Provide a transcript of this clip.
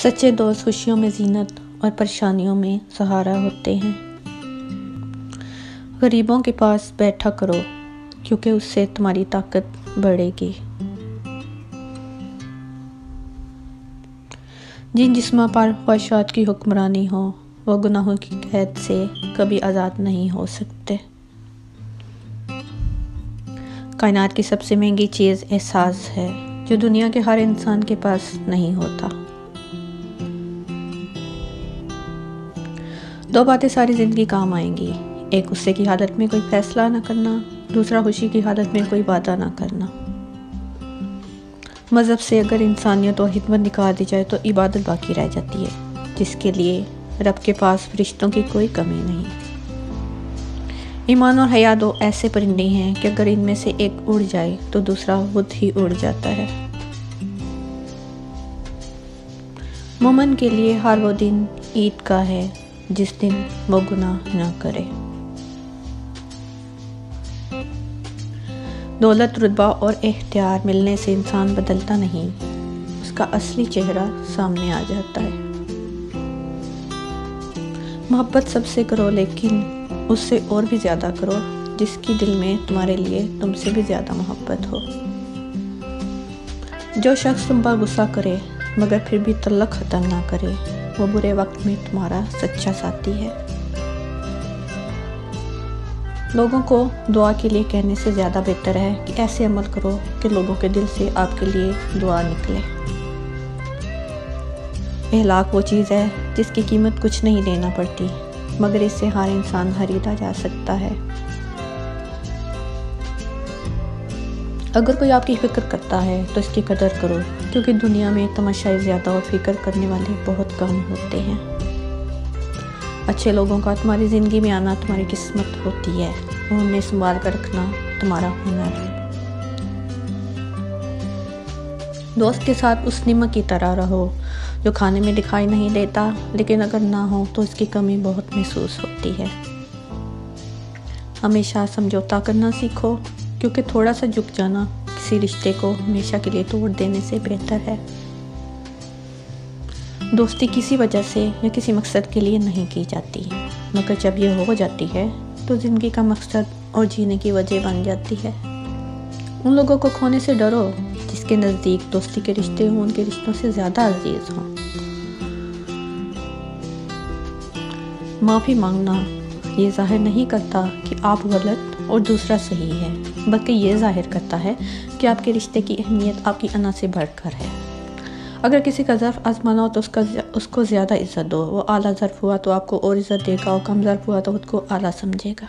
سچے دوست خوشیوں میں زینت اور پریشانیوں میں سہارا ہوتے ہیں۔ غریبوں کے پاس بیٹھا کرو کیونکہ اس سے تمہاری طاقت بڑھے گی۔ جن جسموں پر خواہشات کی حکمرانی ہو وہ گناہوں کی قید سے کبھی آزاد نہیں ہو سکتے۔ کائنات کی سب سے مہنگی چیز احساس ہے جو دنیا کے ہر انسان کے پاس نہیں ہوتا۔ دو باتیں ساری زندگی کام آئیں گی، ایک غصے کی حالت میں کوئی فیصلہ نہ کرنا، دوسرا خوشی کی حالت میں کوئی وعدہ نہ کرنا۔ مذہب سے اگر انسانیت اور خدمت نکال دی جائے تو عبادت باقی رہ جاتی ہے، جس کے لیے رب کے پاس فرشتوں کی کوئی کمی نہیں۔ ایمان اور حیا دو ایسے پرندے ہیں کہ اگر ان میں سے ایک اڑ جائے تو دوسرا خود ہی اڑ جاتا ہے۔ مومن کے لیے ہر وہ دن عید کا ہے جس دن وہ گناہ نہ کرے۔ دولت، رتبہ اور اختیار ملنے سے انسان بدلتا نہیں، اس کا اصلی چہرہ سامنے آ جاتا ہے۔ محبت سب سے کرو لیکن اس سے اور بھی زیادہ کرو جس کی دل میں تمہارے لیے تم سے بھی زیادہ محبت ہو۔ جو شخص تم پر غصہ کرے مگر پھر بھی تعلق ختم نہ کرے وہ برے وقت میں تمہارا سچا ساتھی ہے۔ لوگوں کو دعا کے لیے کہنے سے زیادہ بہتر ہے کہ ایسے عمل کرو کہ لوگوں کے دل سے آپ کے لیے دعا نکلے۔ اخلاق وہ چیز ہے جس کی قیمت کچھ نہیں دینا پڑتی مگر اس سے ہر انسان خریدا جا سکتا ہے۔ اگر کوئی آپ کی فکر کرتا ہے تو اس کی قدر کرو کیونکہ دنیا میں تماشائی زیادہ اور فکر کرنے والے بہت کم ہوتے ہیں۔ اچھے لوگوں کا تمہاری زندگی میں آنا تمہاری قسمت ہوتی ہے اور انہیں سنبھال کر رکھنا تمہارا ہنر ہے۔ دوست کے ساتھ اس نمک کی طرح رہو جو کھانے میں دکھائی نہیں دیتا لیکن اگر نہ ہو تو اس کی کمی بہت محسوس ہوتی ہے۔ ہمیشہ سمجھوتا کرنا سیکھو کیونکہ تھوڑا سا جھک جانا کسی رشتے کو ہمیشہ کے لیے توڑ دینے سے بہتر ہے۔ دوستی کسی وجہ سے یا کسی مقصد کے لیے نہیں کی جاتی مگر جب یہ ہو جاتی ہے تو زندگی کا مقصد اور جینے کی وجہ بن جاتی ہے۔ ان لوگوں کو کھونے سے ڈرو جس کے نزدیک دوستی کے رشتے ہوں ان کے رشتوں سے زیادہ عزیز ہوں۔ معافی مانگنا یہ ظاہر نہیں کرتا کہ آپ غلط اور دوسرا صحیح ہے بلکہ یہ ظاہر کرتا ہے کہ آپ کے رشتے کی اہمیت آپ کی انا سے بڑھ کر ہے۔ اگر کسی کا ظرف آزمانا ہو تو اس کو زیادہ عزت دو، وہ اعلیٰ ظرف ہوا تو آپ کو اور عزت دے گا اور کم ظرف ہوا تو خود کو اعلیٰ سمجھے گا۔